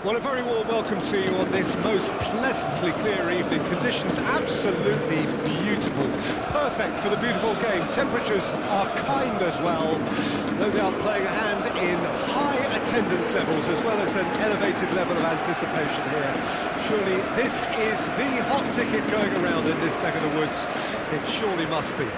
Well, a very warm welcome to you on this most pleasantly clear evening. Conditions absolutely beautiful. Perfect for the beautiful game. Temperatures are kind as well. No doubt playing a hand in high attendance levels as well as an elevated level of anticipation here. Surely this is the hot ticket going around in this neck of the woods. It surely must be.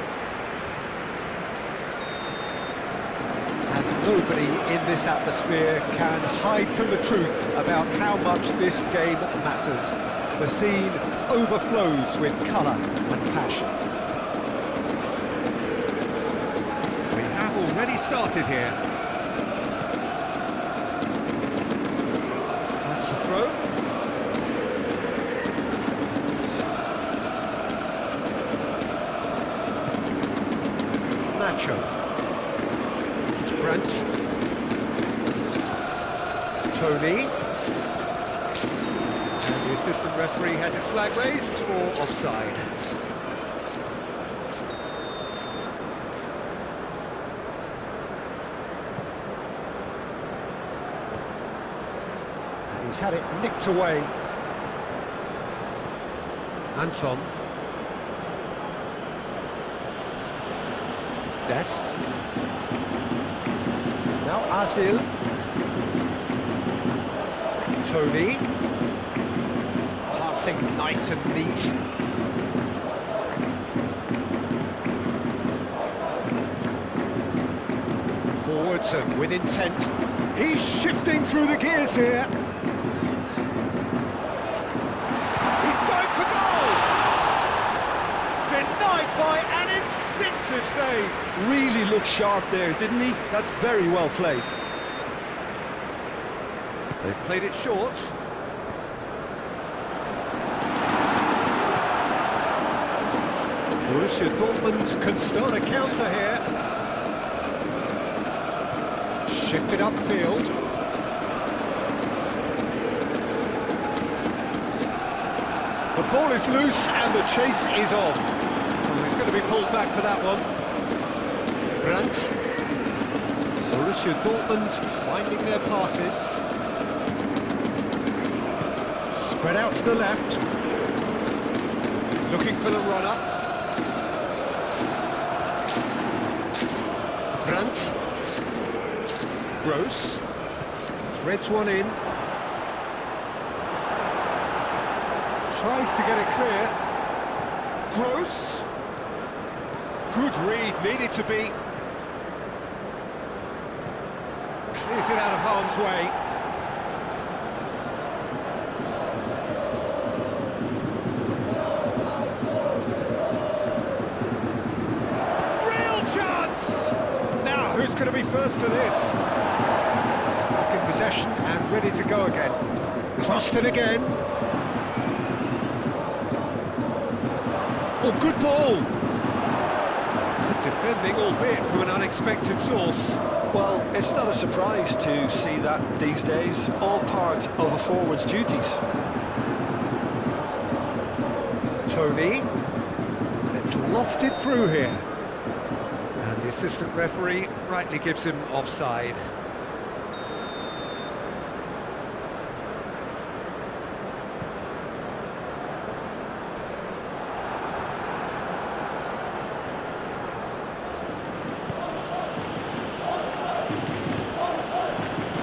Nobody in this atmosphere can hide from the truth about how much this game matters. The scene overflows with colour and passion. We have already started here. That's the throw. Nacho. Brandt, Tony, and the assistant referee has his flag raised for offside. And he's had it nicked away. Anton. Dest. Now Asil, Tony, passing nice and neat. Forwards and with intent. He's shifting through the gears here. He's going for goal! Denied by an instinctive save. Really looked sharp there, didn't he? That's very well played. They've played it short. Borussia Dortmund can start a counter here. Shifted upfield. The ball is loose and the chase is on. Oh, he's going to be pulled back for that one. Brandt. Borussia Dortmund finding their passes. Spread out to the left. Looking for the runner. Brandt. Gross. Threads one in. Tries to get it clear. Gross. Good read, needed to be. Clears it out of harm's way. Real chance! Now, who's going to be first to this? Back in possession and ready to go again. Crossed it again. Oh, good ball! Good defending, albeit from an unexpected source. Well, it's not a surprise to see that these days, all part of a forward's duties. Tony, and it's lofted through here. And the assistant referee rightly gives him offside.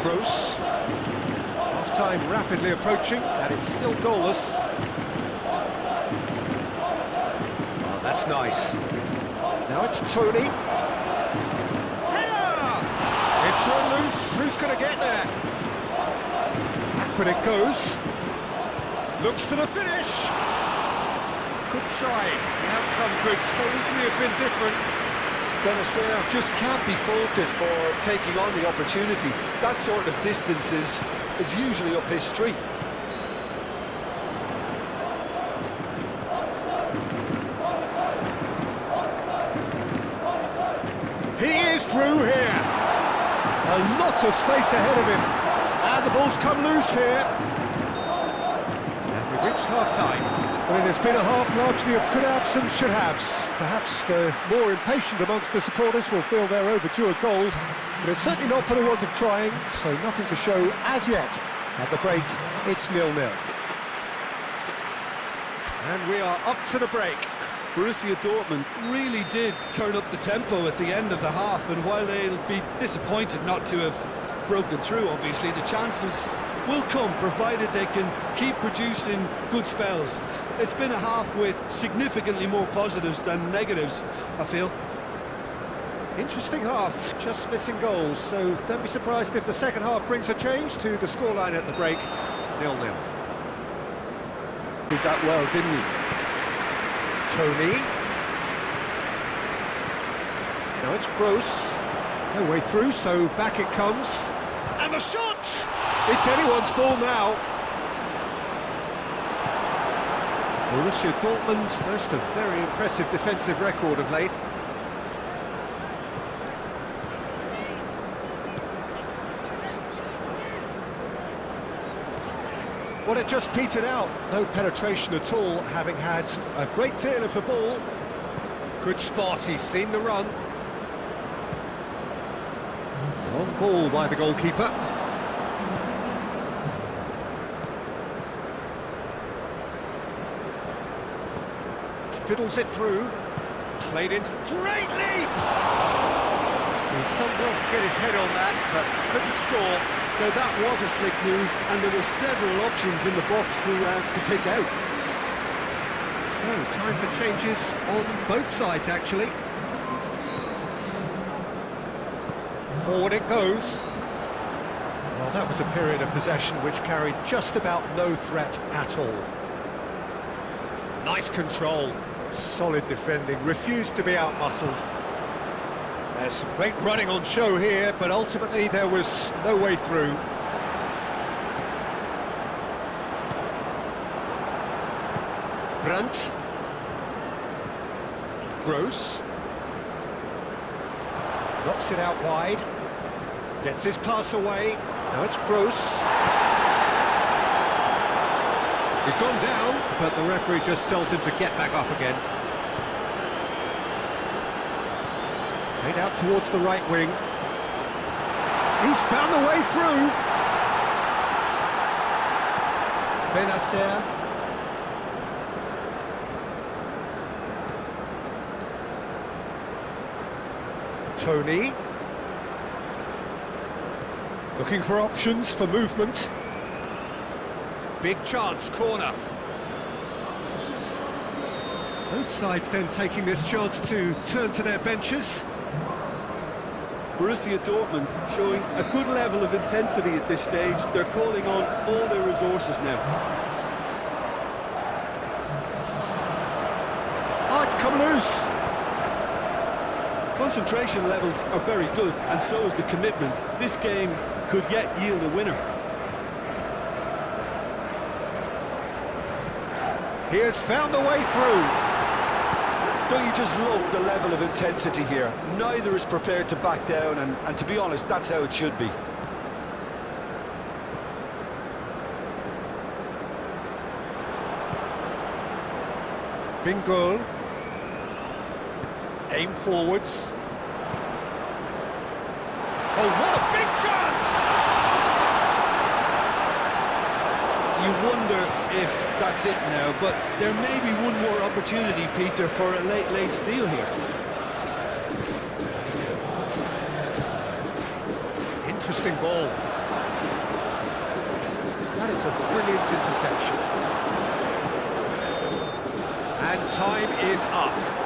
Gross. Half-time rapidly approaching, and it's still goalless. Oh, that's nice. Now it's Tony. Header! It's run loose. Who's going to get there? Back when it goes. Looks for the finish. Good try. The outcome could so easily have been different. Benacer just can't be faulted for taking on the opportunity. That sort of distance is usually up his street. He is through here. A lot of space ahead of him. And the ball's come loose here. And we've reached half-time. Well, it has been a half largely of could-haves and should-haves. Perhaps the more impatient amongst the supporters will feel they're overdue a goal, but it's certainly not for the want of trying, so nothing to show as yet. At the break, it's 0-0. And we are up to the break. Borussia Dortmund really did turn up the tempo at the end of the half, and while they'll be disappointed not to have broken through, obviously, the chances will come, provided they can keep producing good spells. It's been a half with significantly more positives than negatives, I feel. Interesting half, just missing goals, so don't be surprised if the second half brings a change to the scoreline at the break. 0-0. Did that well, didn't he? Tony. Now it's Gross. No way through, so back it comes. And the shot! It's anyone's ball now. Borussia Dortmund boast a very impressive defensive record of late. Well, it just petered out. No penetration at all, having had a great deal of the ball. Good spot, he's seen the run. Long ball by the goalkeeper. Fiddles it through. Played into... Great leap! He's done well to get his head on that, but couldn't score. Now that was a slick move, and there were several options in the box to pick out. So, time for changes on both sides, actually. Forward it goes. Well, that was a period of possession which carried just about no threat at all. Nice control, solid defending, refused to be outmuscled. There's some great running on show here, but ultimately there was no way through. Brandt. Gross. Knocks it out wide. Gets his pass away. Now it's Gross. He's gone down, but the referee just tells him to get back up again. Played out towards the right wing. He's found the way through. Benacer. Tony. Looking for options for movement. Big chance, corner. Both sides then taking this chance to turn to their benches. Borussia Dortmund showing a good level of intensity at this stage. They're calling on all their resources now. Oh, it's come loose. Concentration levels are very good, and so is the commitment. This game could yet yield a winner. He has found the way through. Don't you just love the level of intensity here? Neither is prepared to back down, and to be honest, that's how it should be. Bingo. Aim forwards. Oh, what a big chance! You wonder if that's it now, but there may be one more opportunity, Peter, for a late steal here. Interesting ball. That is a brilliant interception. And time is up.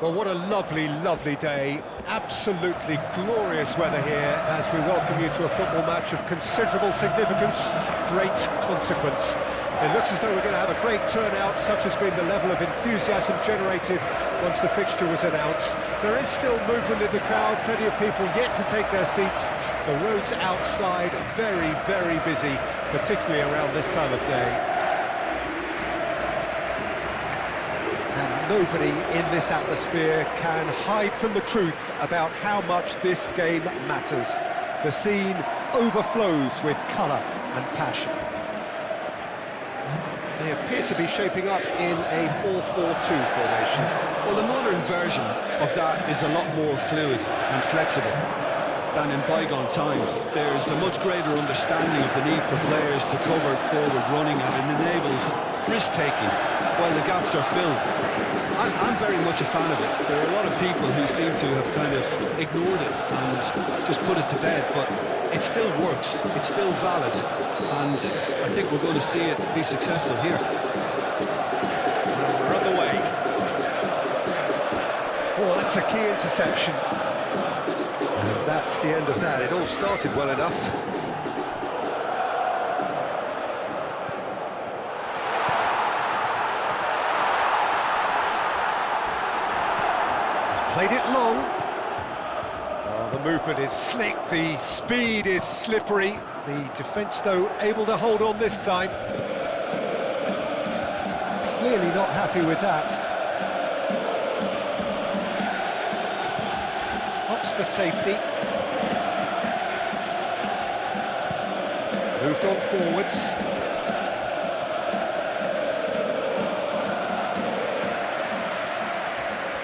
Well, what a lovely, lovely day. Absolutely glorious weather here as we welcome you to a football match of considerable significance, great consequence. It looks as though we're going to have a great turnout, such has been the level of enthusiasm generated once the fixture was announced. There is still movement in the crowd, plenty of people yet to take their seats. The roads outside very, very busy, particularly around this time of day. Nobody in this atmosphere can hide from the truth about how much this game matters. The scene overflows with colour and passion. They appear to be shaping up in a 4-4-2 formation. Well, the modern version of that is a lot more fluid and flexible than in bygone times. There's a much greater understanding of the need for players to cover forward running, and it enables risk-taking while the gaps are filled. I'm very much a fan of it. There are a lot of people who seem to have kind of ignored it and just put it to bed, but it still works, it's still valid, and I think we're going to see it be successful here. We're underway. Oh, that's a key interception. And that's the end of that. It all started well enough. Played it long. Oh, the movement is slick, the speed is slippery. The defence, though, able to hold on this time. Clearly not happy with that. Opts for safety. Moved on forwards.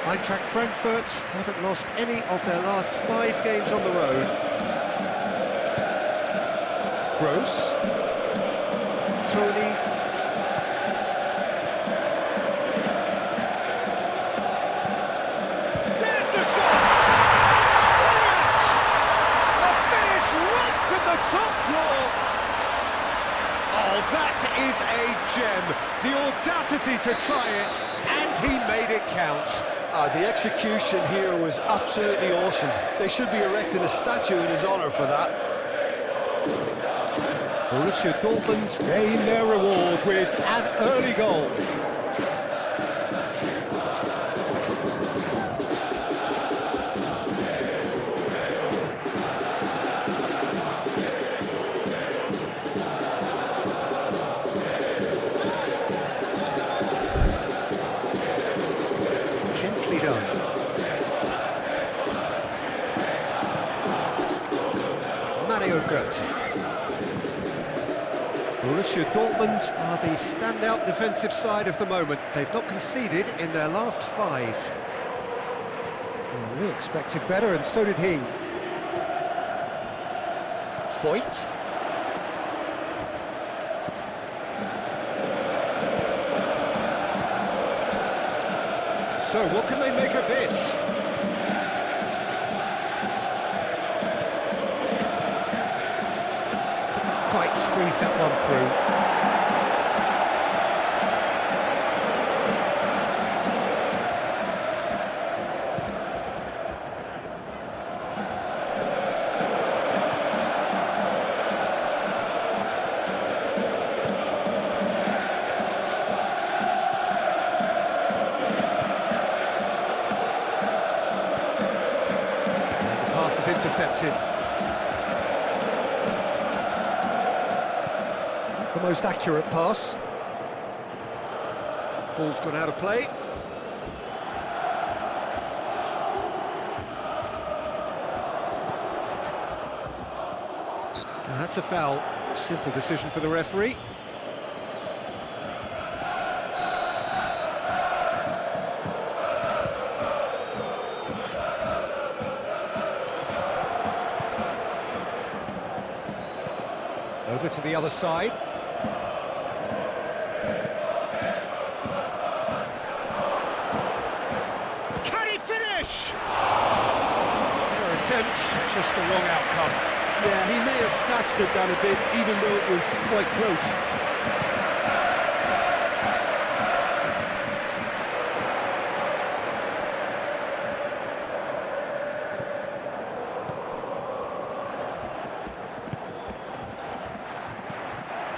Eintracht Frankfurt haven't lost any of their last 5 games on the road. Gross. Tony. There's the shot! Brilliant! A finish right from the top draw! Oh, that is a gem. The audacity to try it, and he made it count. The execution here was absolutely awesome. They should be erecting a statue in his honour for that. Borussia Dortmund gain their reward with an early goal. Gently done. Mario Götze. Borussia Dortmund are the standout defensive side of the moment. They've not conceded in their last 5. Well, we expected better, and so did he. Voigt. So, what can they make of this? Couldn't quite squeeze that one through. Intercepted. Not the most accurate pass. Ball's gone out of play. Now that's a foul. Simple decision for the referee. Over to the other side. Can he finish? Fair attempt, just the wrong outcome. Yeah, he may have snatched it down a bit, even though it was quite close.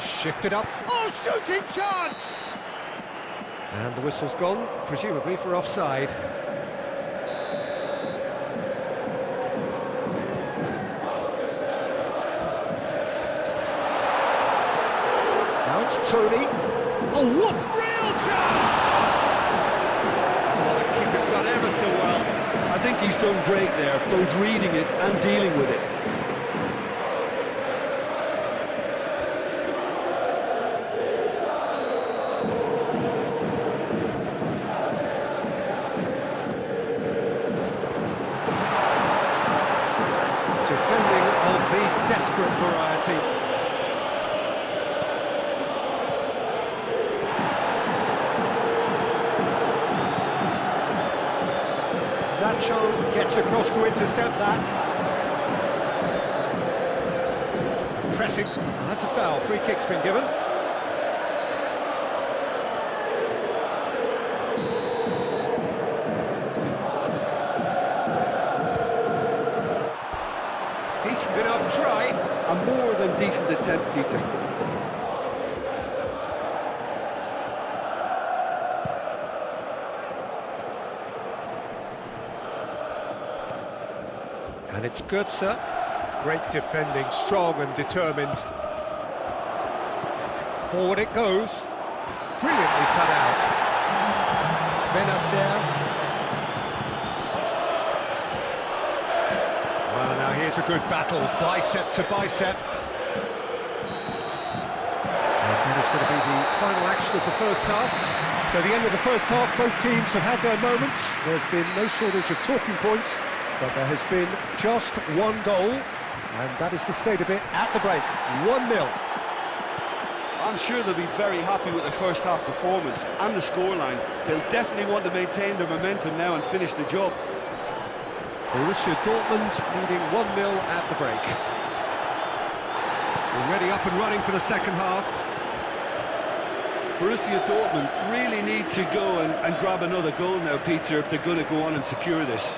Shifted up. Oh, shooting chance! And the whistle's gone, presumably for offside. Now it's Tony. Oh, what real chance! Oh, the keeper's done ever so well. I think he's done great there, both reading it and dealing with it. Defending of the desperate variety. Nacho gets across to intercept that. Pressing, and that's a foul. Free kick's been given. Decent enough try. A more than decent attempt, Peter. And it's Götze. Great defending, strong and determined. Forward it goes. Brilliantly cut out. Benacer. Well, now here's a good battle, bicep to bicep. And that is going to be the final action of the first half. So the end of the first half, both teams have had their moments. There's been no shortage of talking points, but there has been just one goal, and that is the state of it at the break. 1-0. I'm sure they'll be very happy with their first half performance and the scoreline. They'll definitely want to maintain their momentum now and finish the job. Borussia Dortmund leading 1-0 at the break. Already up and running for the second half. Borussia Dortmund really need to go and grab another goal now, Peter, if they're going to go on and secure this.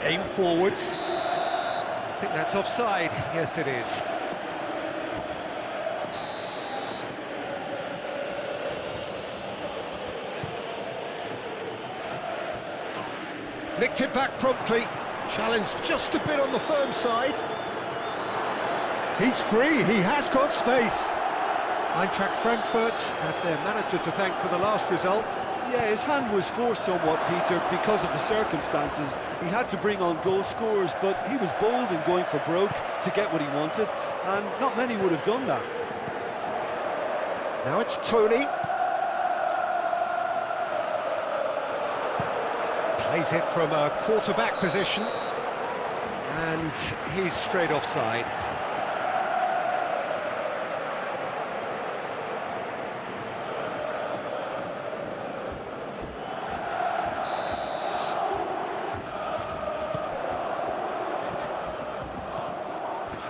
Aim forwards. I think that's offside. Yes, it is. Nicked it back promptly. Challenged just a bit on the firm side. He's free, he has got space. Eintracht Frankfurt have their manager to thank for the last result. Yeah, his hand was forced somewhat, Peter, because of the circumstances. He had to bring on goal scorers, but he was bold in going for broke to get what he wanted, and not many would have done that. Now it's Tony. Plays it from a quarterback position, and he's straight offside.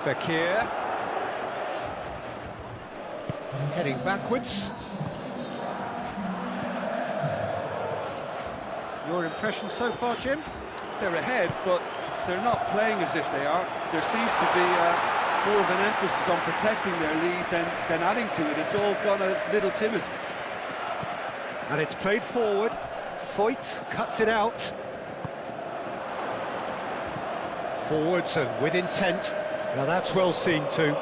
Fekir. Heading backwards. Your impression so far, Jim? They're ahead, but they're not playing as if they are. There seems to be more of an emphasis on protecting their lead than adding to it. It's all gone a little timid. And it's played forward. Foyt cuts it out. Forwards and with intent. Now that's well seen too.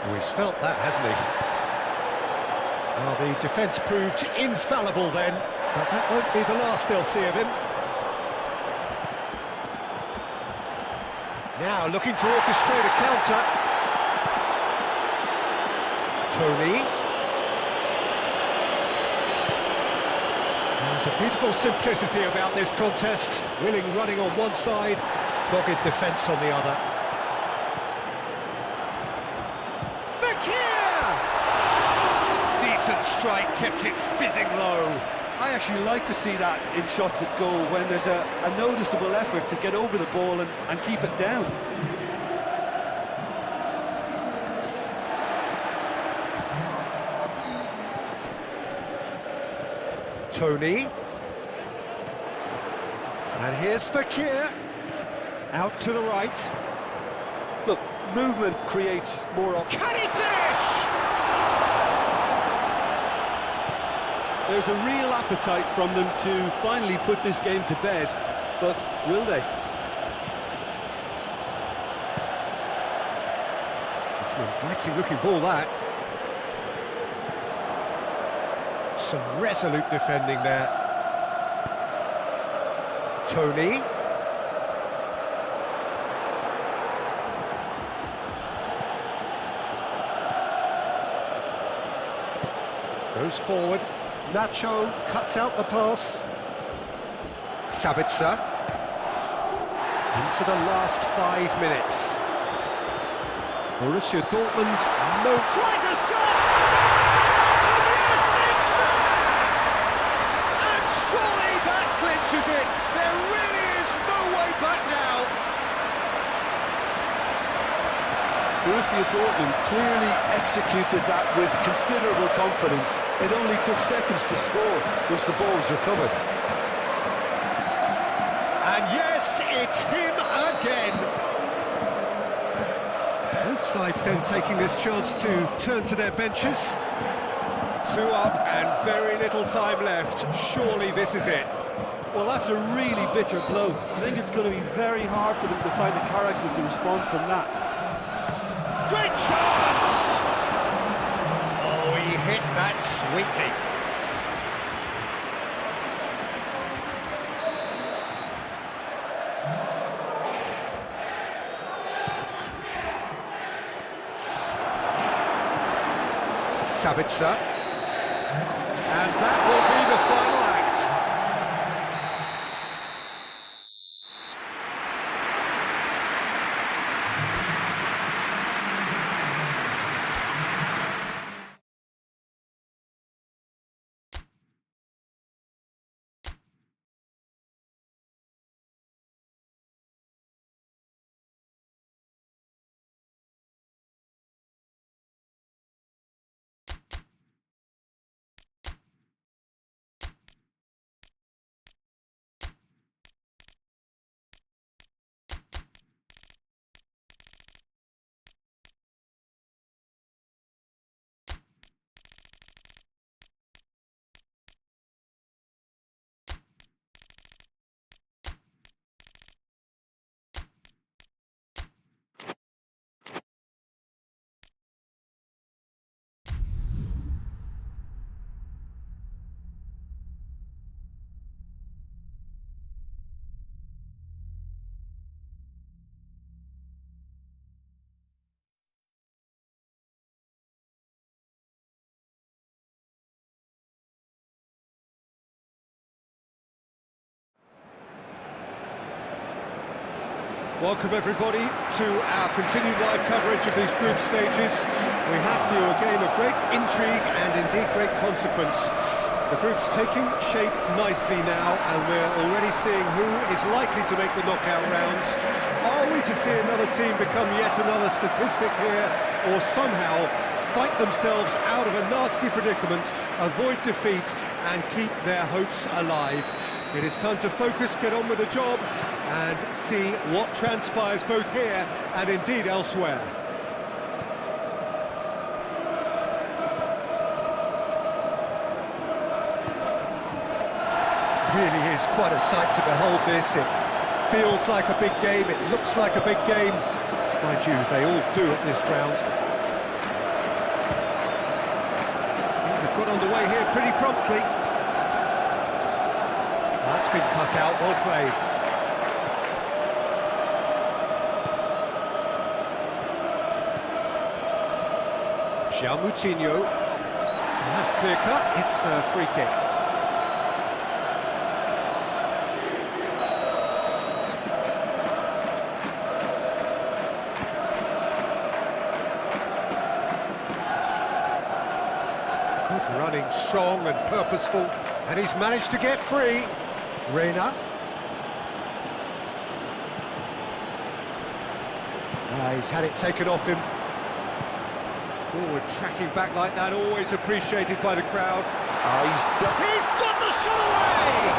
Oh, he's felt that, hasn't he? Well, the defence proved infallible then, but that won't be the last they'll see of him. Now looking to orchestrate a counter. Tony. There's a beautiful simplicity about this contest. Willing running on one side, dogged defence on the other. Fekir! Decent strike, kept it fizzing low. I actually like to see that in shots at goal, when there's a noticeable effort to get over the ball and keep it down. Tony. And here's Fekir. Out to the right. Look, movement creates more options. Can he finish? There's a real appetite from them to finally put this game to bed, but will they? It's an inviting looking ball, that. Some resolute defending there. Tony. Goes forward. Nacho cuts out the pass. Sabitzer. Into the last 5 minutes. Borussia Dortmund, no... Tries a shot! And yes, it's there! And surely that clinches it! There really is no way back now! Borussia Dortmund clearly executed that with considerable confidence. It only took seconds to score once the ball was recovered. And yes, it's him again! Both sides then taking this chance to turn to their benches. 2 up and very little time left. Surely this is it. Well, that's a really bitter blow. I think it's going to be very hard for them to find the character to respond from that. Great chance! Oh, he hit that sweetly. Sabitzer. And that will be the final act. Welcome everybody to our continued live coverage of these group stages. We have for you a game of great intrigue and indeed great consequence. The group's taking shape nicely now, and we're already seeing who is likely to make the knockout rounds. Are we to see another team become yet another statistic here, or somehow fight themselves out of a nasty predicament, avoid defeat and keep their hopes alive? It is time to focus, get on with the job, and see what transpires both here and indeed elsewhere. Really is quite a sight to behold this. It feels like a big game, it looks like a big game. Mind you, they all do at this ground. They've got underway here pretty promptly. That's been cut out, well played. Moutinho. That's clear cut, it's a free kick. Good running, strong and purposeful, and he's managed to get free. Reina. He's had it taken off him. Forward tracking back like that, always appreciated by the crowd. He's got the shot away!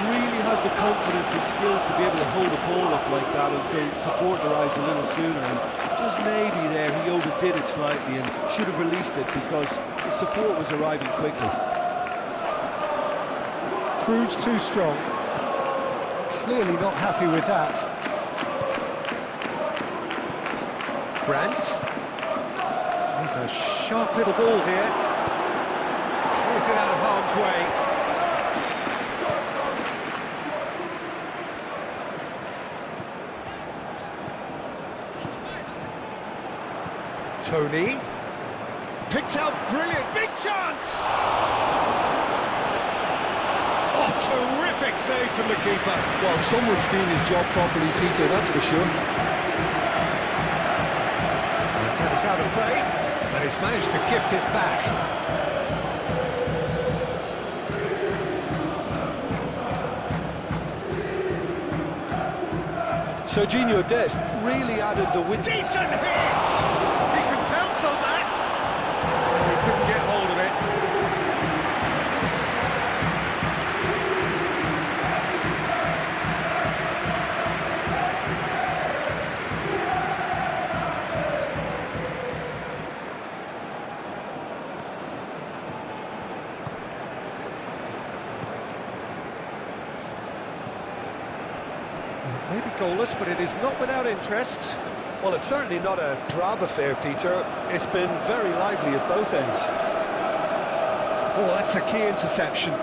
Really has the confidence endurance and skill to be able to hold the ball up like that until support arrives a little sooner. And just maybe there he overdid it slightly and should have released it because the support was arriving quickly. Proves too strong. Clearly not happy with that. Brandt. He's a sharp little ball here. Clears it out of harm's way. Tony. Picked out brilliant. Big chance! Oh, terrific save from the keeper. Well, someone's doing his job properly, Peter, that's for sure. That is out of play, but he's managed to gift it back. Serginho Dest really added the width. Decent hit! He can pounce on that! He couldn't get hold of it. Maybe goalless, but it is not without interest. Well, it's certainly not a drab affair, Peter. It's been very lively at both ends. Oh, that's a key interception.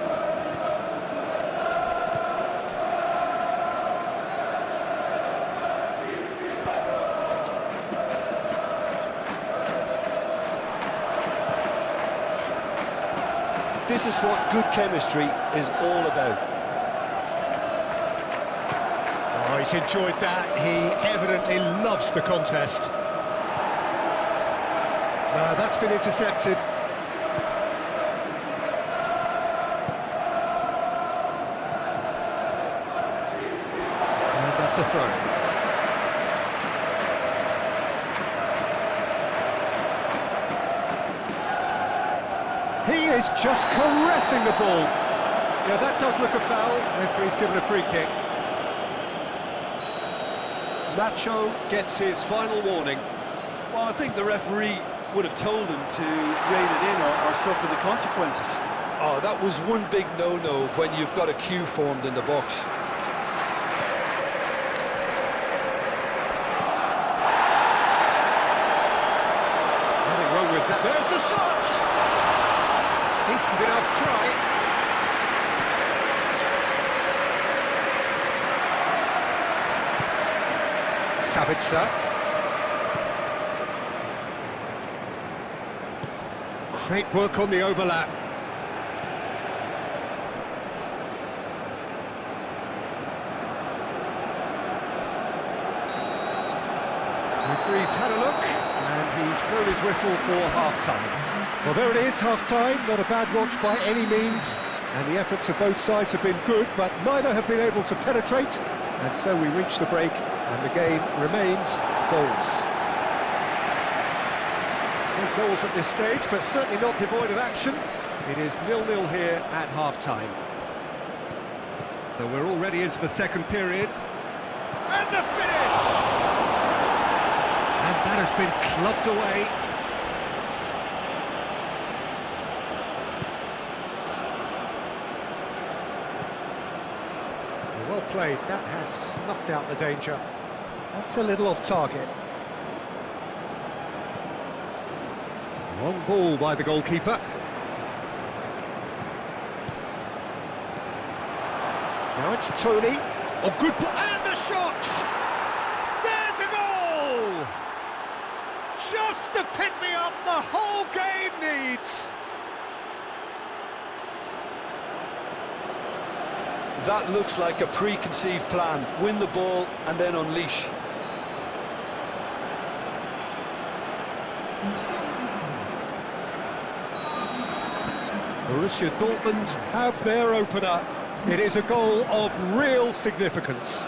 This is what good chemistry is all about. Oh, he's enjoyed that. He evidently loves the contest. That's been intercepted. And that's a throw. He is just caressing the ball. Yeah, that does look a foul. Referee's given a free kick. Nacho gets his final warning. Well, I think the referee would have told him to rein it in or suffer the consequences. Oh, that was one big no-no when you've got a queue formed in the box. Nothing wrong with that. There's the shot! Decent enough try. Sabitzer. Great work on the overlap. Referee's had a look, and he's blown his whistle for half-time. Well, there it is, half-time. Not a bad watch by any means, and the efforts of both sides have been good, but neither have been able to penetrate, and so we reach the break, and the game remains goals. No goals at this stage, but certainly not devoid of action. It is 0-0 here at half-time. So we're already into the second period. And the finish! And that has been clubbed away. Well played, that has snuffed out the danger. That's a little off target. Long ball by the goalkeeper. Now it's Tony. Oh, good ball. And the shot! There's a goal! Just the pick-me-up the whole game needs. That looks like a preconceived plan. Win the ball and then unleash. Borussia Dortmund have their opener. It is a goal of real significance.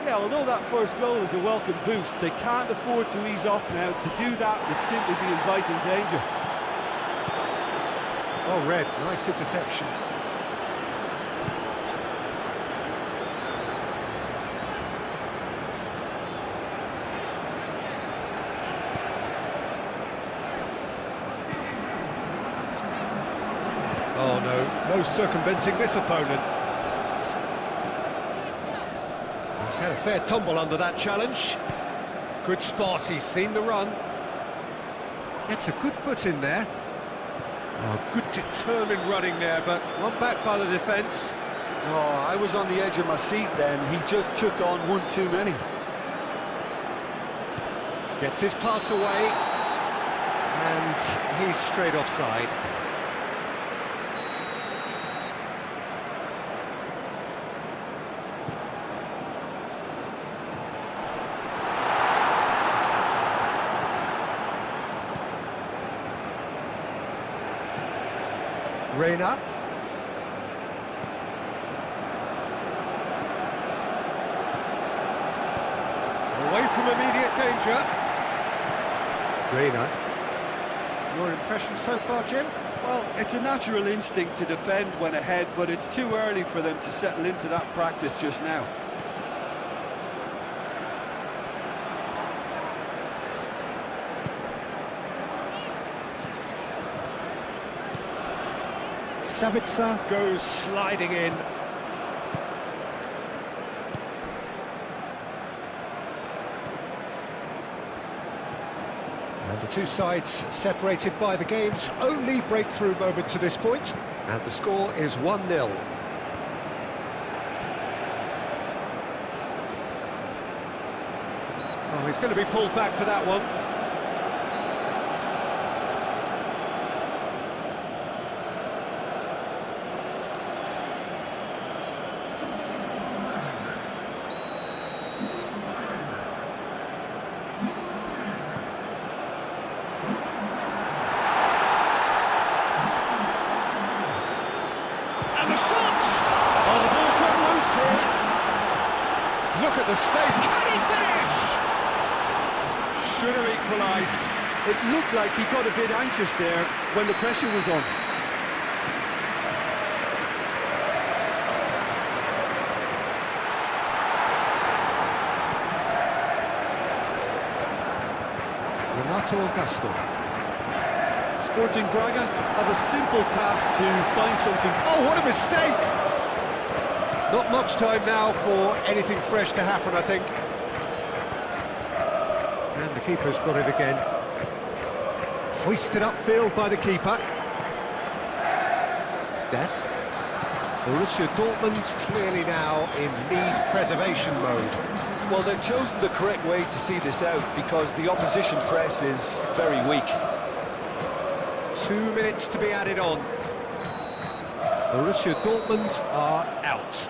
Yeah, although that first goal is a welcome boost, they can't afford to ease off now. To do that would simply be inviting danger. Well read, nice interception. No circumventing this opponent. He's had a fair tumble under that challenge. Good spot, he's seen the run. Gets a good foot in there. Oh, good determined running there, but one back by the defence. Oh, I was on the edge of my seat then. He just took on one too many. Gets his pass away, and he's straight offside. Reina. Away from immediate danger. Reina. Your impression so far, Jim? Well, it's a natural instinct to defend when ahead, but it's too early for them to settle into that practice just now. Savitsa goes sliding in. And the two sides separated by the game's only breakthrough moment to this point. And the score is 1-0. Oh, he's going to be pulled back for that one. And the shot! Oh, the ball's run loose here. Look at the space. Can he finish? Should have equalised. It looked like he got a bit anxious there when the pressure was on. Renato Augusto. Sporting Braga have a simple task to find something. Oh, what a mistake! Not much time now for anything fresh to happen, I think. And the keeper's got it again. Hoisted upfield by the keeper. Dest. Borussia Dortmund clearly now in lead preservation mode. Well, they've chosen the correct way to see this out because the opposition press is very weak. 2 minutes to be added on. Borussia Dortmund are out.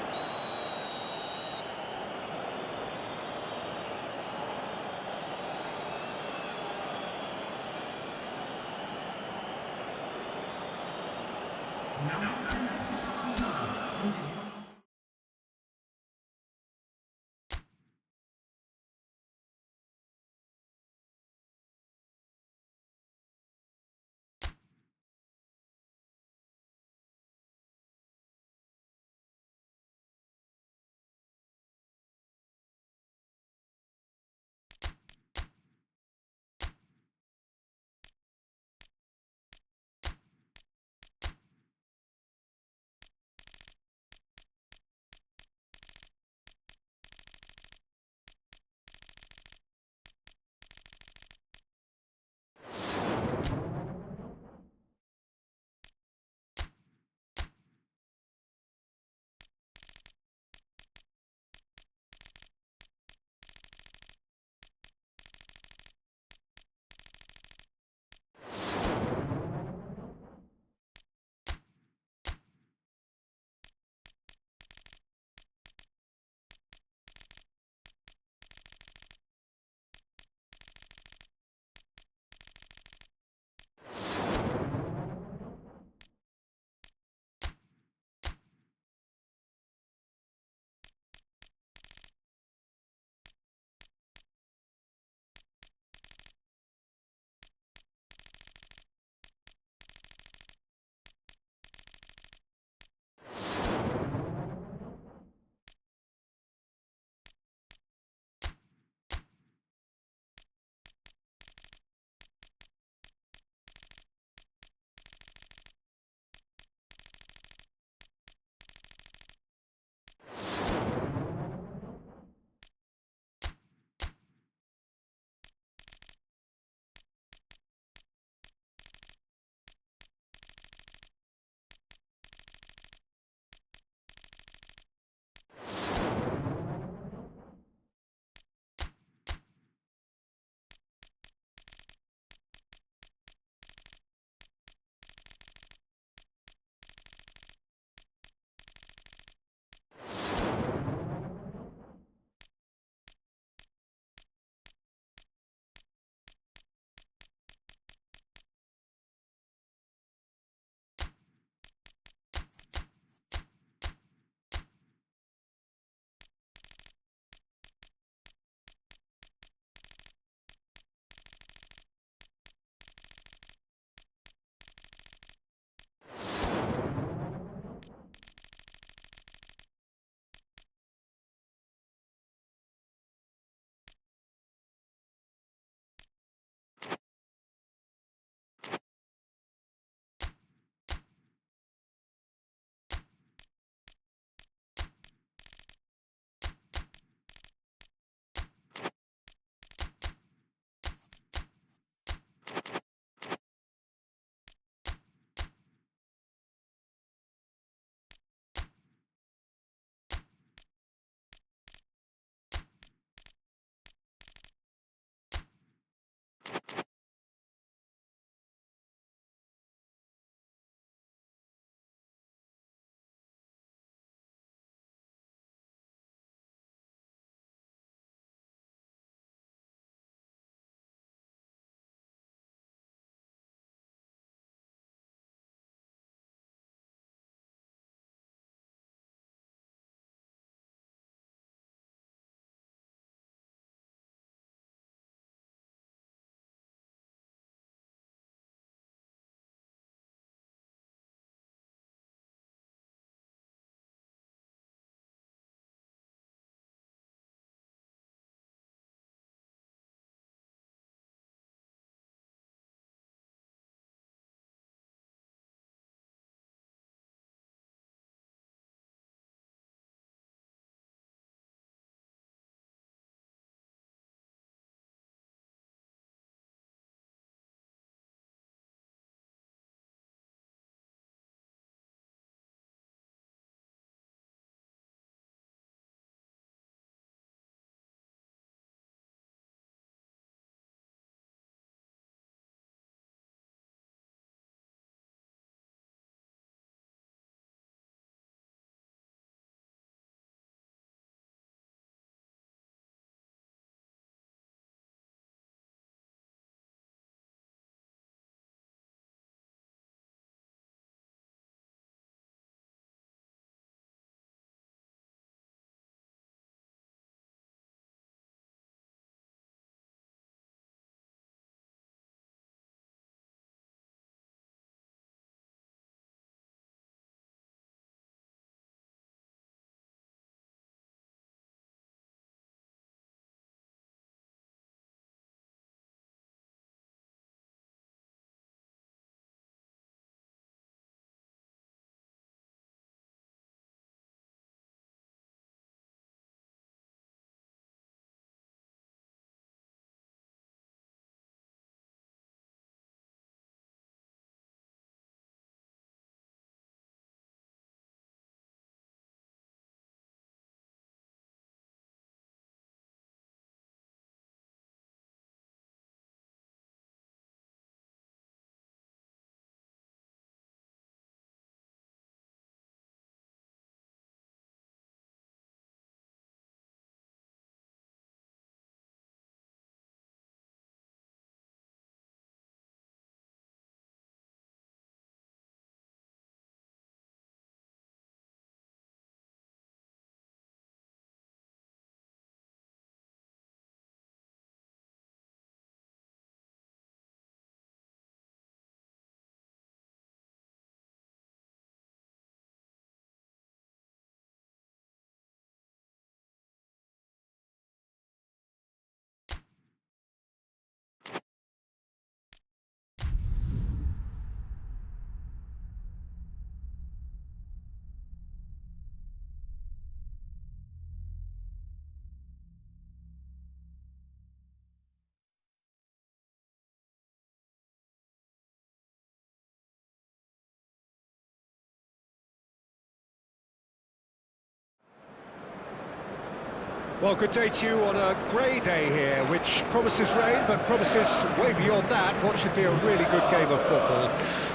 Well, good day to you on a grey day here, which promises rain, but promises way beyond that what should be a really good game of football.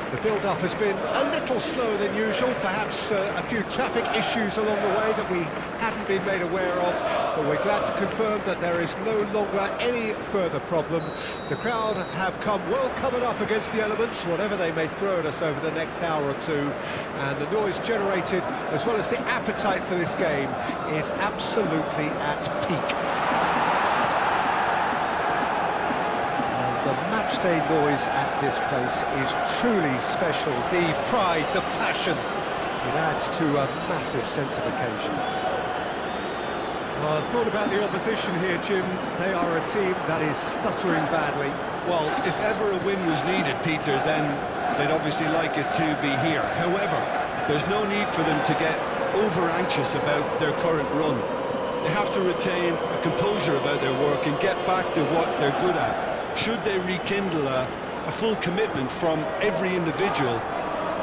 The build-up has been a little slower than usual, perhaps a few traffic issues along the way that we haven't been made aware of, but we're glad to confirm that there is no longer any further problem. The crowd have come well covered up against the elements, whatever they may throw at us over the next hour or two, and the noise generated, as well as the appetite for this game, is absolutely at peak. The matchday noise at this place is truly special. The pride, the passion, it adds to a massive sense of occasion. Well, I thought about the opposition here, Jim. They are a team that is stuttering badly. Well, if ever a win was needed, Peter, then they'd obviously like it to be here. However, there's no need for them to get over-anxious about their current run. They have to retain a composure about their work and get back to what they're good at. Should they rekindle a full commitment from every individual,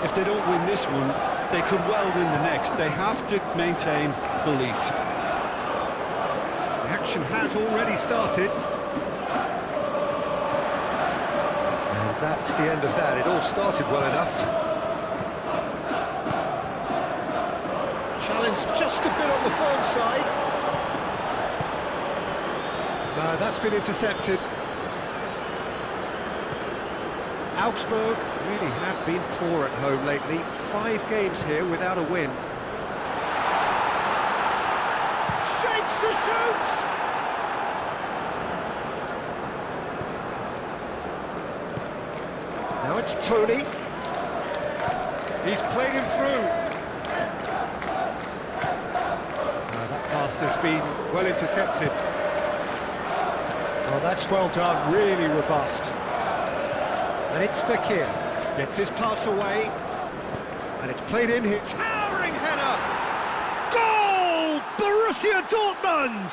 if they don't win this one, they could well win the next. They have to maintain belief. The action has already started. And that's the end of that. It all started well enough. Challenge just a bit on the firm side. No, that's been intercepted. Augsburg really have been poor at home lately. 5 games here without a win. Shapes to shoot! Now it's Tony. He's played him through. That pass has been well intercepted. Oh, that's well done, really robust. And it's Fekir, gets his pass away, and it's played in here. Towering header! Goal! Borussia Dortmund!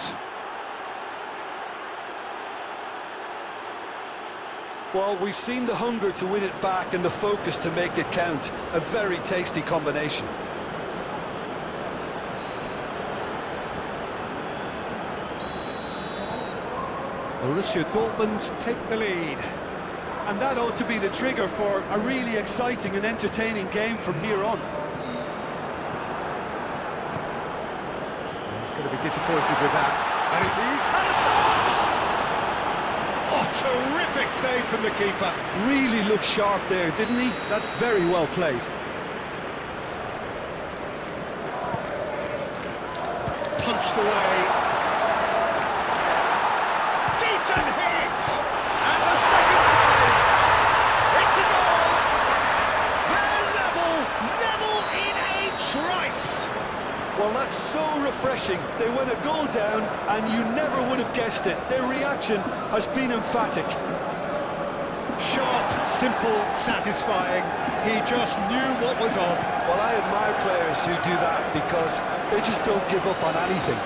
Well, we've seen the hunger to win it back and the focus to make it count. A very tasty combination. Borussia Dortmund take the lead. And that ought to be the trigger for a really exciting and entertaining game from here on. He's going to be disappointed with that. And he's had a shot! Oh, terrific save from the keeper. Really looked sharp there, didn't he? That's very well played. Punched away. Decent hit! And the second time! It's a goal! They're level in a trice! Well, that's so refreshing. They went a goal down and you never would have guessed it. Their reaction has been emphatic. Sharp, simple, satisfying. He just knew what was on. Well, I admire players who do that because they just don't give up on anything.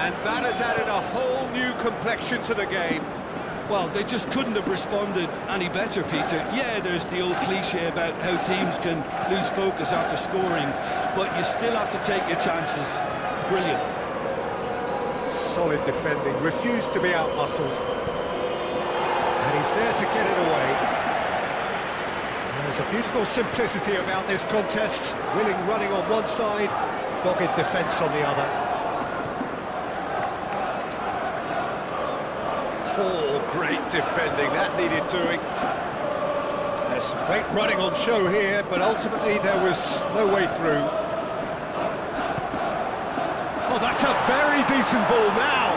And that has added a whole new complexion to the game. Well, they just couldn't have responded any better, Peter. Yeah, there's the old cliche about how teams can lose focus after scoring, but you still have to take your chances. Brilliant. Solid defending, refused to be out-muscled. And he's there to get it away. There's a beautiful simplicity about this contest. Willing running on one side, dogged defence on the other. Oh, great defending, that needed doing. There's some great running on show here, but ultimately there was no way through. Oh, that's a very decent ball now!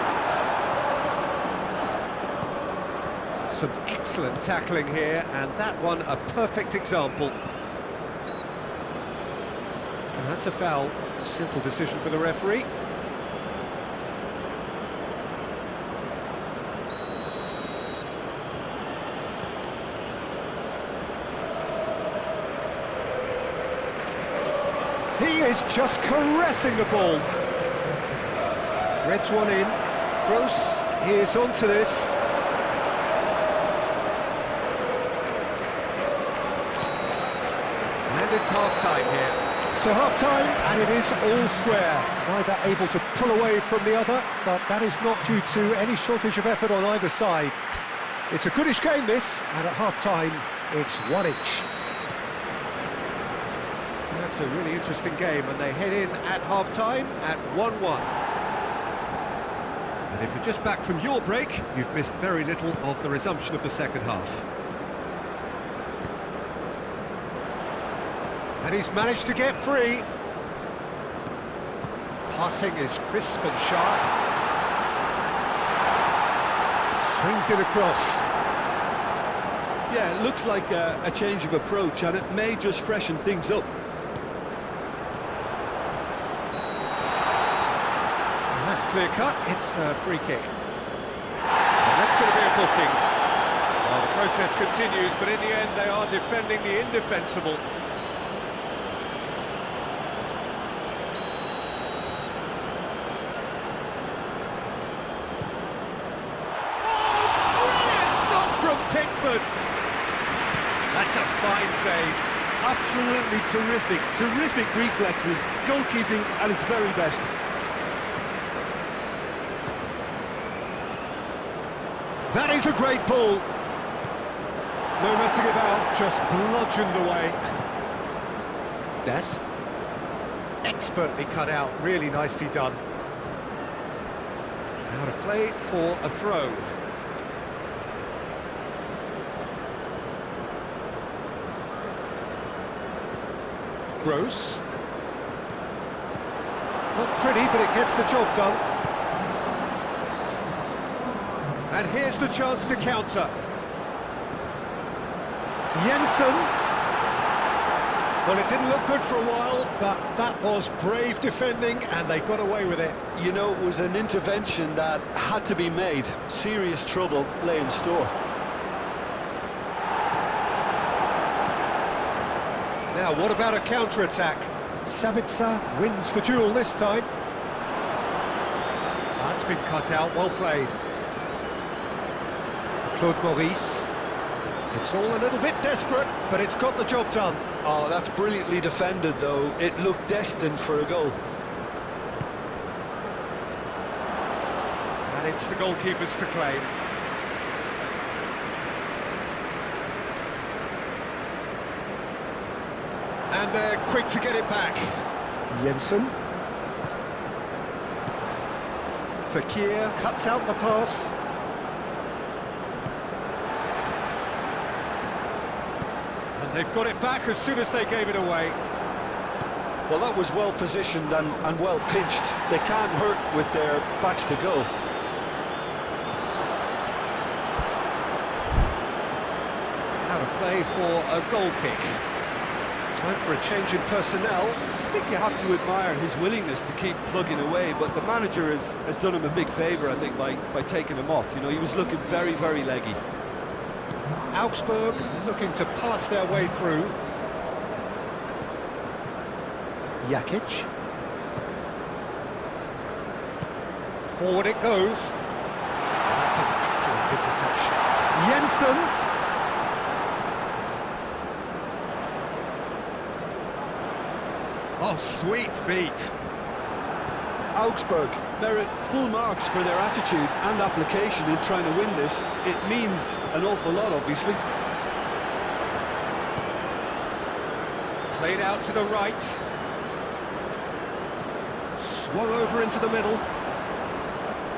Some excellent tackling here, and that one a perfect example. And that's a foul, a simple decision for the referee. He is just caressing the ball. Threads one in. Gross, he is onto this. And it's half-time here. So half-time, and it is all square. Neither able to pull away from the other, but that is not due to any shortage of effort on either side. It's a goodish game, this, and at half-time, it's one each. That's a really interesting game, and they head in at half-time at 1-1. And if you're just back from your break, you've missed very little of the resumption of the second half. And he's managed to get free. Passing is crisp and sharp. Swings it across. Yeah, it looks like a change of approach, and it may just freshen things up. And that's clear cut, it's a free kick. And that's going to be a booking. Well, the protest continues, but in the end they are defending the indefensible. That's a fine save. Absolutely terrific reflexes, goalkeeping at its very best. That is a great ball. No messing about, just bludgeoned away. Dest. Expertly cut out, really nicely done. Out of play for a throw. Gross. Not pretty, but it gets the job done. And here's the chance to counter. Jensen. Well, it didn't look good for a while, but that was brave defending, and they got away with it. You know, it was an intervention that had to be made. Serious trouble lay in store. Now, what about a counter-attack? Sabitzer wins the duel this time. That's been cut out, well played. Claude Maurice. It's all a little bit desperate, but it's got the job done. Oh, that's brilliantly defended, though. It looked destined for a goal. And it's the goalkeepers to claim. And they're quick to get it back. Jensen. Fekir cuts out the pass. And they've got it back as soon as they gave it away. Well, that was well positioned and well pinched. They can't hurt with their backs to go. Out of play for a goal kick. Time for a change in personnel. I think you have to admire his willingness to keep plugging away, but the manager has done him a big favour, I think, by taking him off. You know, he was looking very, very leggy. Augsburg looking to pass their way through. Jakic. Forward it goes. That's an excellent interception. Jensen. Oh, sweet feet. Augsburg merit full marks for their attitude and application in trying to win this. It means an awful lot, obviously. Played out to the right. Swung over into the middle.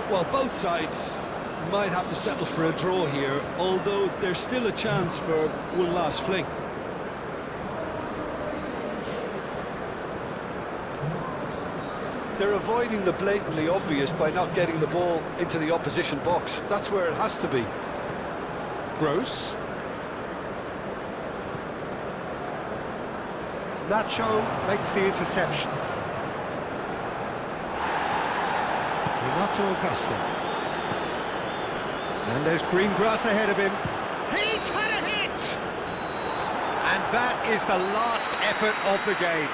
Well, both sides might have to settle for a draw here, although there's still a chance for one last fling. They're avoiding the blatantly obvious by not getting the ball into the opposition box. That's where it has to be. Gross. Nacho makes the interception. Renato Augusto. And there's green grass ahead of him. He's had a hit! And that is the last effort of the game.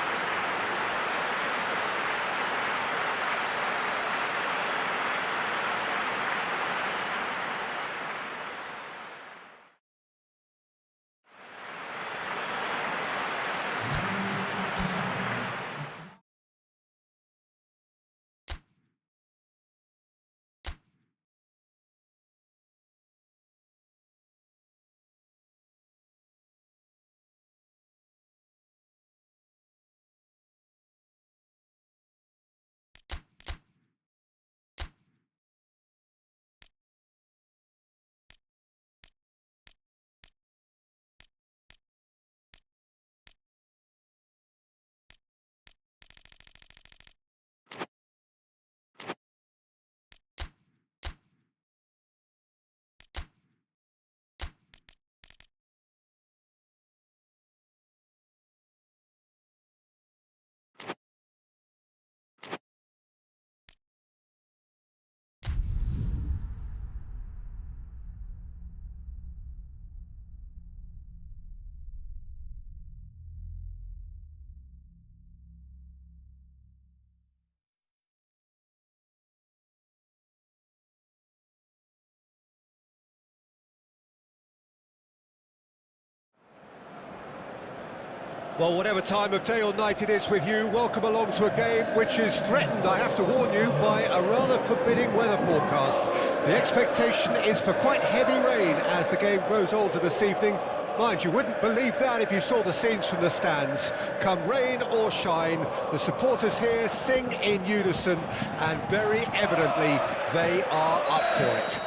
Well, whatever time of day or night it is with you, welcome along to a game which is threatened, I have to warn you, by a rather forbidding weather forecast. The expectation is for quite heavy rain as the game grows older this evening. Mind, you wouldn't believe that if you saw the scenes from the stands. Come rain or shine, the supporters here sing in unison, and very evidently they are up for it.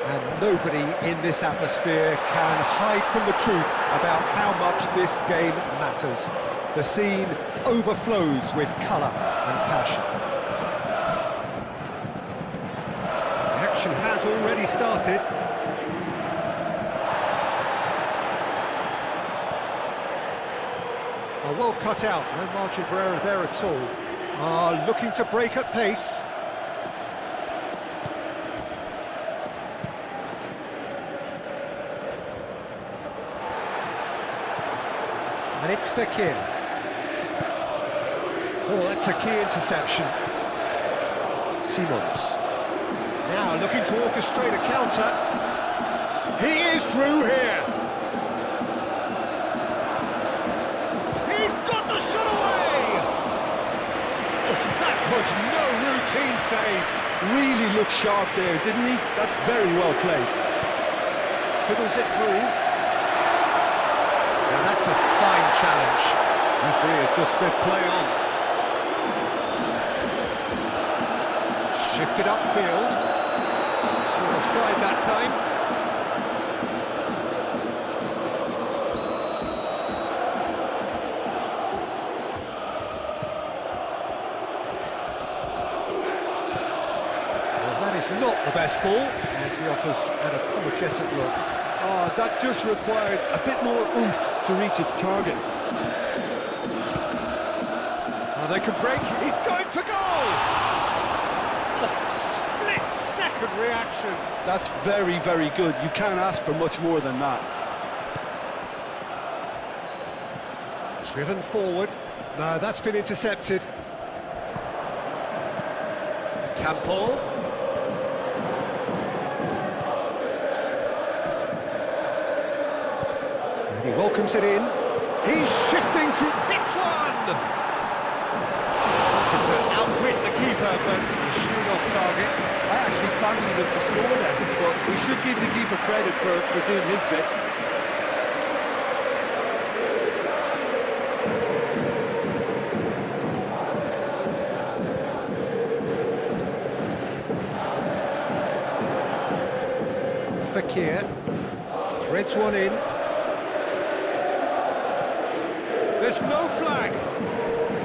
And nobody in this atmosphere can hide from the truth about how much this game matters. The scene overflows with colour and passion. The action has already started. Well cut out, no margin for error there at all. Looking to break at pace. And it's Fekir. Oh, that's a key interception. Simons. Now looking to orchestrate a counter. He is through here. He's got the shot away! Oh, that was no routine save. Really looked sharp there, didn't he? That's very well played. Fiddles it through. Now that's a fine challenge. Referee has just said play on. Shifted upfield. Offside that time. Well, that is not the best ball, and he offers an apologetic look. Oh, that just required a bit more oomph to reach its target. Oh, they can break. He's going for goal! Split-second reaction. That's very, very good. You can't ask for much more than that. Driven forward. No, that's been intercepted. Campbell. And he welcomes it in. He's shifting through. Hits one! Wanted to outwit the keeper, but shooting off target. I actually fancied him to score there, but we should give the keeper credit for doing his bit. Fekir threads one in. There's no flag.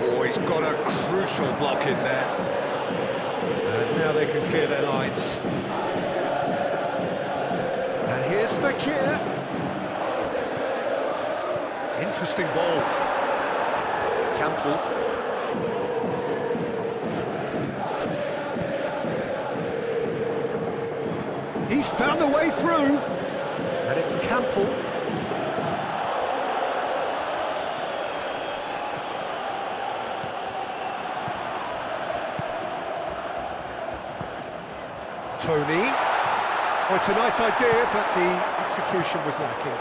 Oh, he's got a crucial block in there. And now they can clear their lines. And here's Fekir. Interesting ball. Campbell. He's found a way through. And it's Campbell. Tony. Oh, it's a nice idea, but the execution was lacking.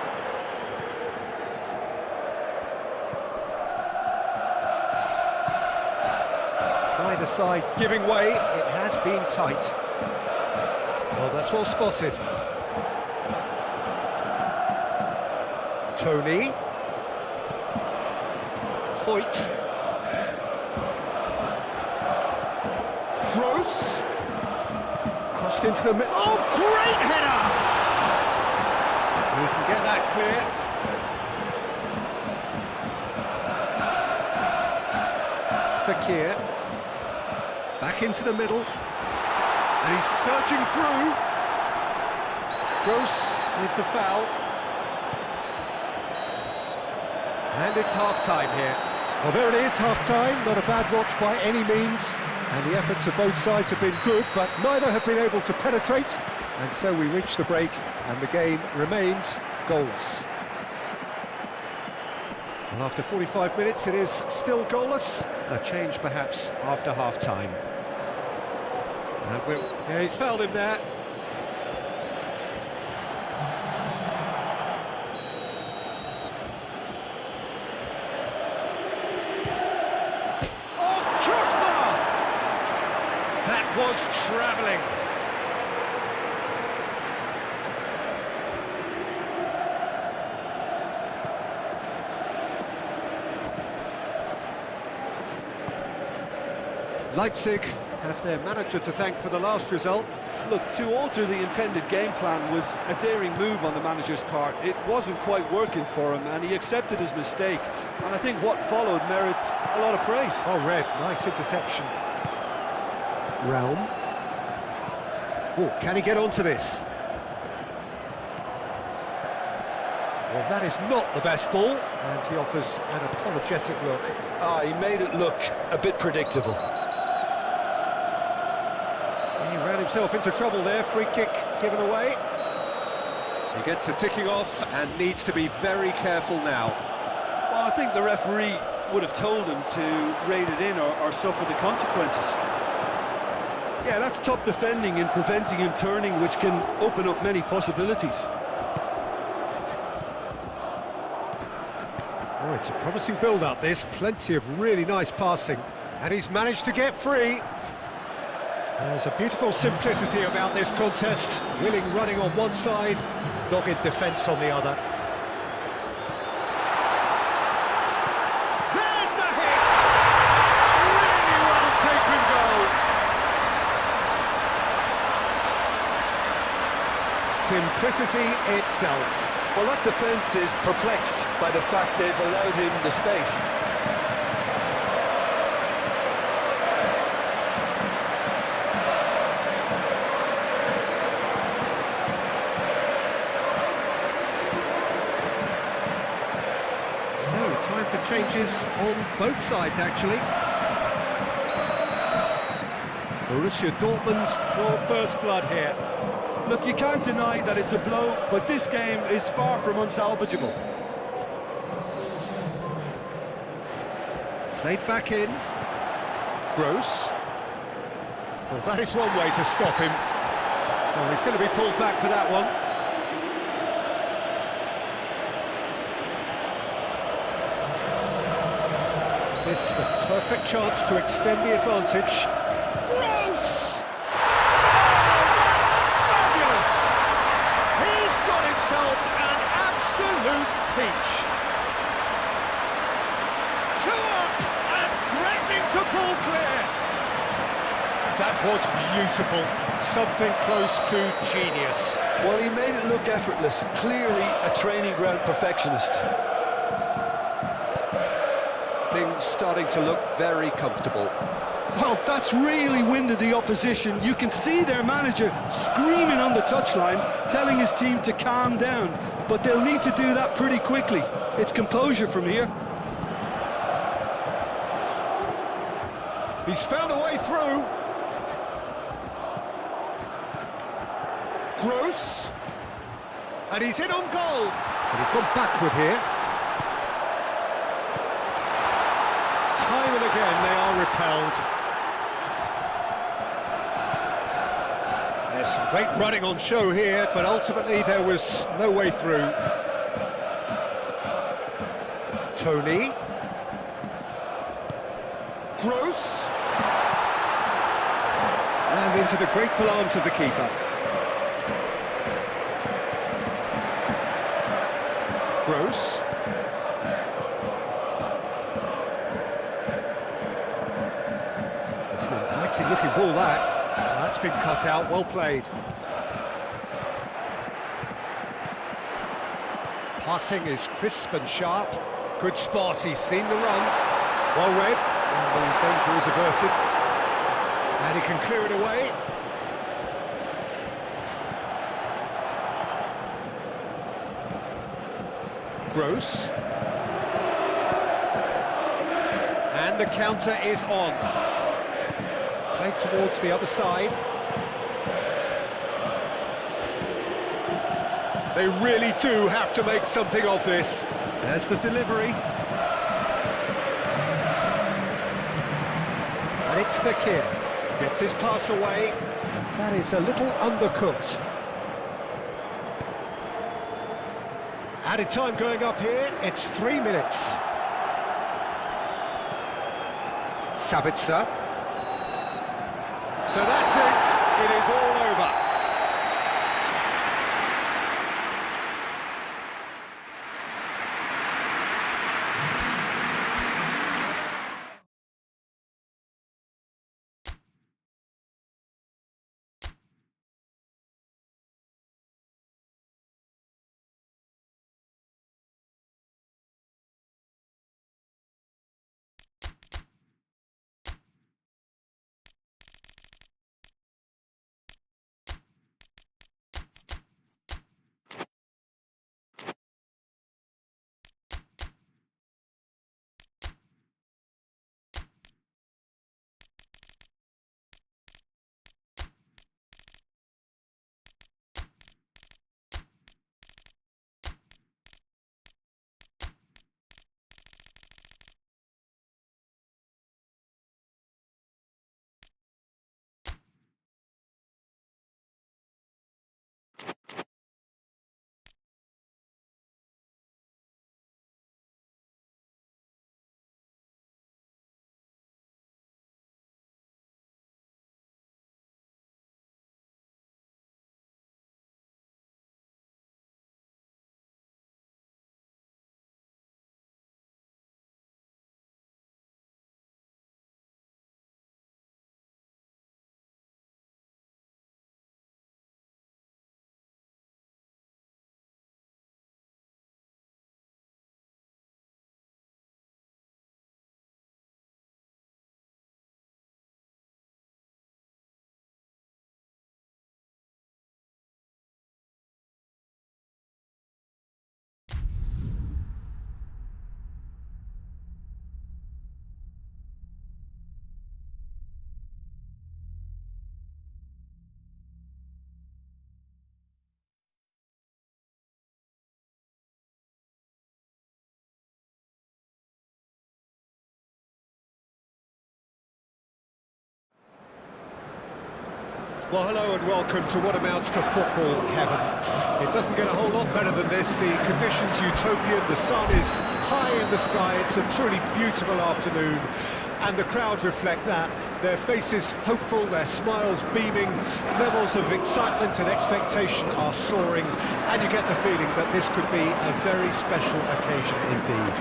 Neither side giving way. It has been tight. Well, that's well spotted. Tony. Foyt. Gross. Crossed into the middle. Oh, great header! He can get that clear. Fekir. Back into the middle. And he's searching through. Gross with the foul. And it's half-time here. Well, there it is, half-time. Not a bad watch by any means. And the efforts of both sides have been good, but neither have been able to penetrate. And so we reach the break, and the game remains goalless. And after 45 minutes, it is still goalless. A change, perhaps, after half-time. And yeah, he's fouled him there. was travelling. Leipzig have their manager to thank for the last result. Look, to alter the intended game plan was a daring move on the manager's part. It wasn't quite working for him, and he accepted his mistake. And I think what followed merits a lot of praise. Oh, Red, nice interception. Realm. Oh, can he get onto this? Well, that is not the best ball, and he offers an apologetic look. He made it look a bit predictable. He ran himself into trouble there, free kick given away. He gets the ticking off and needs to be very careful now. Well, I think the referee would have told him to rate it in or suffer the consequences. Yeah, that's top defending and preventing him turning, which can open up many possibilities. Oh, it's a promising build-up, this. Plenty of really nice passing. And he's managed to get free. There's a beautiful simplicity about this contest. Willing running on one side, dogged defence on the other. There's the hit! Really well taken goal. Simplicity itself. Well, that defence is perplexed by the fact they've allowed him the space. So, time for changes on both sides, actually. Borussia Dortmund draw first blood here. Look, you can't deny that it's a blow, but this game is far from unsalvageable. Played back in. Gross. Well, that is one way to stop him. Well, he's going to be pulled back for that one. This the perfect chance to extend the advantage. Gross! An absolute peach. Two up and threatening to pull clear. That was beautiful. Something close to genius. Well, he made it look effortless. Clearly a training ground perfectionist. Things starting to look very comfortable. Well, that's really winded the opposition. You can see their manager screaming on the touchline, telling his team to calm down, but they'll need to do that pretty quickly. It's composure from here. He's found a way through. Gross. And he's in on goal. But he's gone backward here. Time and again they are repelled. There's some great running on show here, but ultimately there was no way through. Tony. Gross. And into the grateful arms of the keeper. Gross. It's an inviting looking ball, that. That's been cut out, well played. Passing is crisp and sharp. Good spot, he's seen the run. Well read, and the danger is averted. And he can clear it away. Gross. And the counter is on. Played towards the other side. They really do have to make something of this. There's the delivery. And it's Fekir. Gets his pass away. And that is a little undercooked. Added time going up here, it's 3 minutes. Sabitzer. So that's it. It is all over. Well, hello and welcome to what amounts to football heaven. It doesn't get a whole lot better than this. The conditions utopian, the sun is high in the sky, it's a truly beautiful afternoon, and the crowd reflect that. Their faces hopeful, their smiles beaming, levels of excitement and expectation are soaring, and you get the feeling that this could be a very special occasion indeed.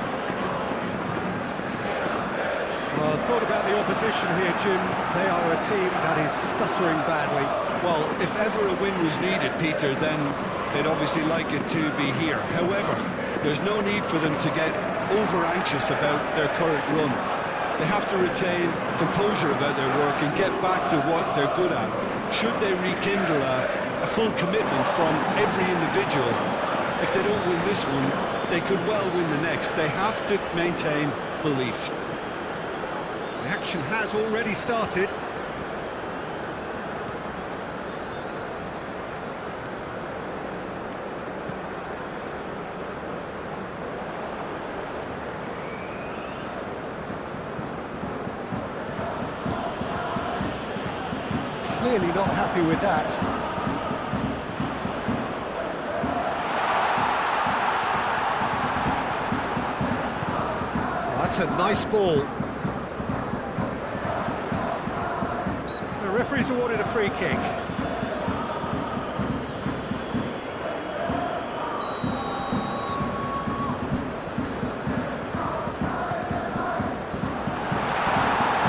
Well, thought about the opposition here, Jim. They are a team that is stuttering badly. Well, if ever a win was needed, Peter, then they'd obviously like it to be here. However, there's no need for them to get over-anxious about their current run. They have to retain a composure about their work and get back to what they're good at. Should they rekindle a full commitment from every individual, if they don't win this one, they could well win the next. They have to maintain belief. The action has already started. Clearly not happy with that. Oh, that's a nice ball. The referee's awarded a free kick.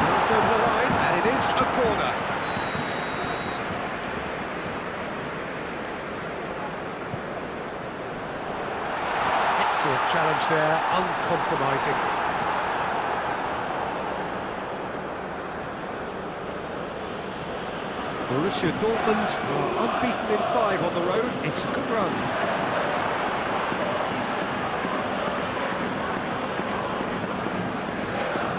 It's over the line, and it is a corner. Excellent challenge there, uncompromising. Borussia Dortmund are unbeaten in 5 on the road. It's a good run.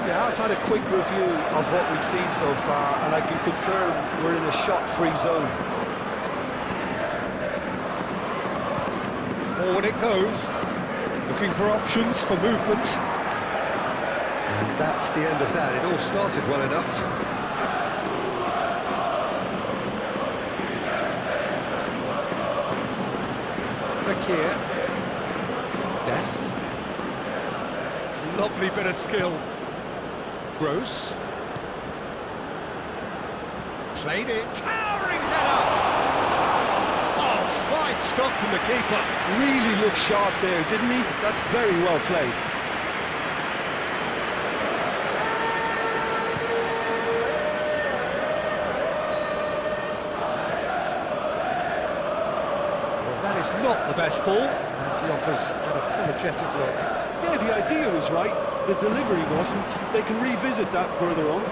Yeah, I've had a quick review of what we've seen so far, and I can confirm we're in a shot-free zone. Forward it goes, looking for options for movement. And that's the end of that. It all started well enough. Here, Dest. Lovely bit of skill. Gross. Played it, towering header! Oh, fine stop from the keeper. Really looked sharp there, didn't he? That's very well played. Well, that is not the best ball, and he offers an apologetic look. Yeah, the idea was right, the delivery wasn't. They can revisit that further on.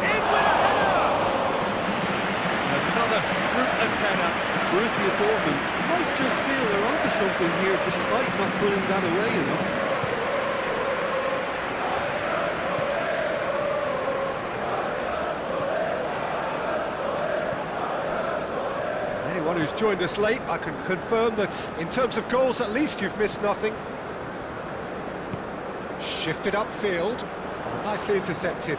In with a header! Another fruitless header. Borussia Dortmund might just feel they're onto something here despite not pulling that away enough. Anyone who's joined us late, I can confirm that in terms of goals, at least you've missed nothing. Shifted upfield, nicely intercepted.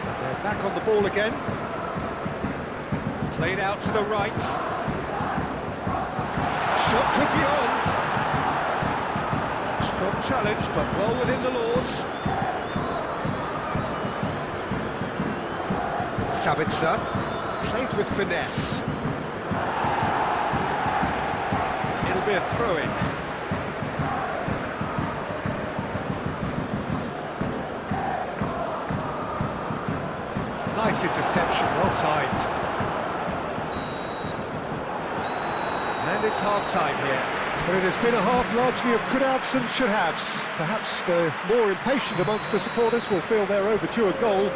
And they're back on the ball again. Played out to the right. Shot could be on. Strong challenge, but well within the laws. Sabitzer, played with finesse. It'll be a throw-in. Nice interception, well timed. And it's half-time here. But it has been a half largely of could-haves and should-haves. Perhaps the more impatient amongst the supporters will feel they're overdue a goal.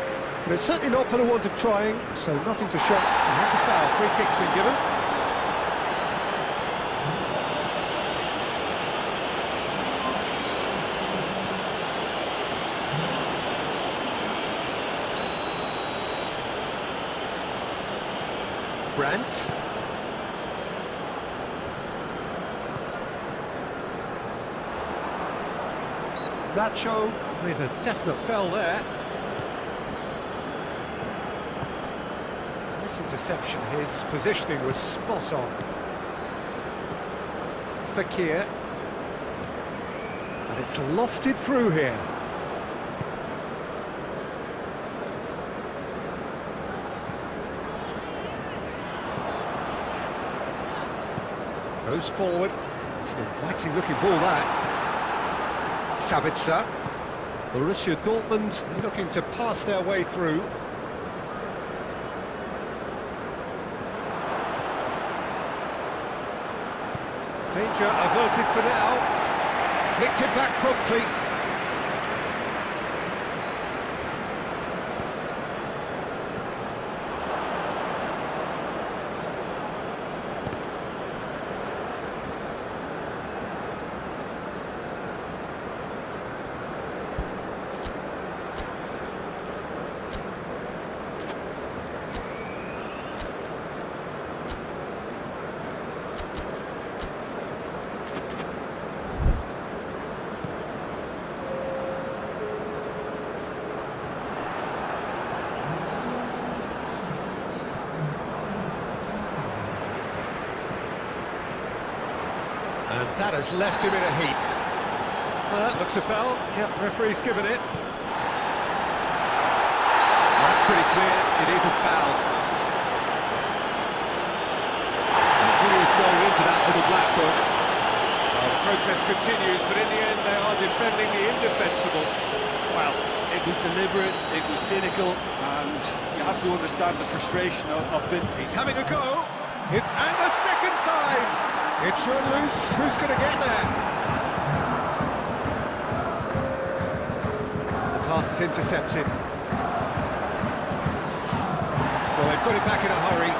But it's certainly not for the want of trying, so nothing to show. And that's a foul. Free kick's been given. Brandt. Nacho with a definite foul there. Interception, his positioning was spot on. Fakir, and it's lofted through here. Goes forward. It's an inviting looking ball that. Sabitzer. Borussia Dortmund looking to pass their way through. Danger averted for now. Nicked it back promptly. And that has left him in a heap. Well, that looks a foul. Yep, referee's given it. That's pretty clear, it is a foul. He is going into that little black book. Well, the protest continues, but in the end they are defending the indefensible. Well, it was deliberate, it was cynical, and you have to understand the frustration of being... He's having a go. And a second time! It's run loose. Who's going to get there? The pass is intercepted. Well, they've got it back in a hurry.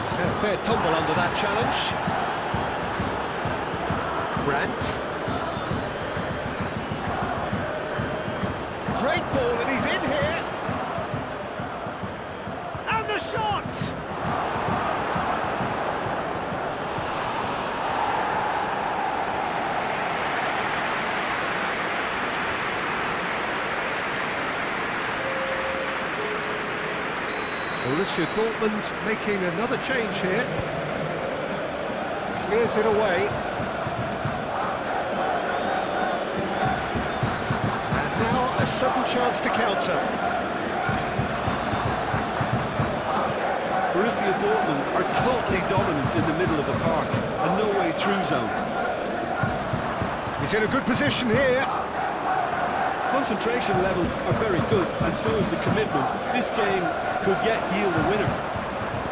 He's had a fair tumble under that challenge. Brandt. Great ball, and he's in here. And the shot! Borussia Dortmund making another change here. Clears it away. a sudden chance to counter. Borussia Dortmund are totally dominant in the middle of the park, a no-way-through zone. He's in a good position here. Concentration levels are very good, and so is the commitment. This game could yet yield a winner.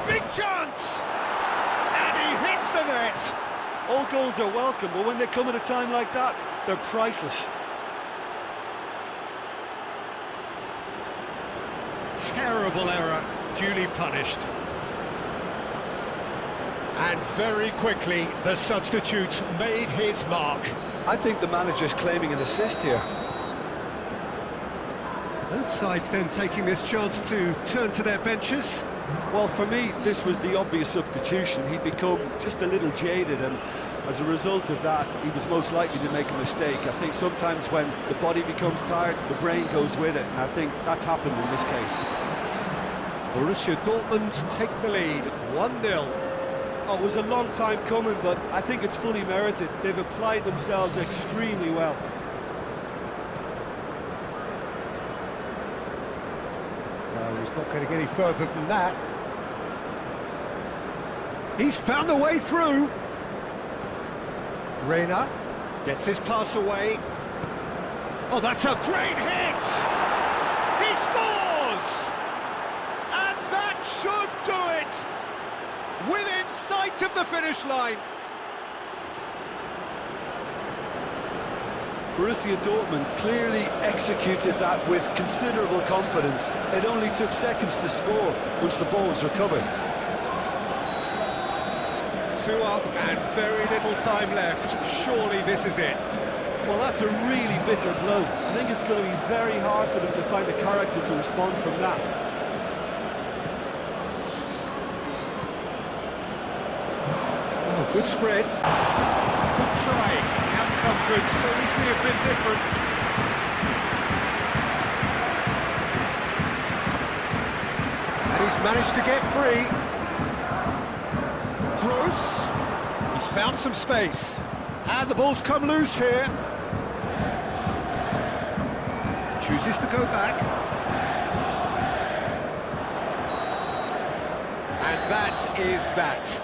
Big chance! And he hits the net! All goals are welcome, but when they come at a time like that, they're priceless. Terrible error, duly punished. And very quickly, the substitute made his mark. I think the manager's claiming an assist here. Both sides then taking this chance to turn to their benches. Well, for me, this was the obvious substitution. He'd become just a little jaded, and as a result of that, he was most likely to make a mistake. I think sometimes when the body becomes tired, the brain goes with it, and I think that's happened in this case. Borussia Dortmund take the lead, 1-0. Oh, it was a long time coming, but I think it's fully merited. They've applied themselves extremely well. No, he's not going to get any further than that. He's found a way through. Reina gets his pass away. Oh, that's a great hit! He scores! And that should do it! Within sight of the finish line. Borussia Dortmund clearly executed that with considerable confidence. It only took seconds to score once the ball was recovered. 2 up and very little time left. Surely this is it. Well, that's a really bitter blow. I think it's going to be very hard for them to find the character to respond from that. Oh, good spread. Good try. The outcome could so easily have been different. And he's managed to get free. Gross. He's found some space. And the ball's come loose here. Chooses to go back. And that is that.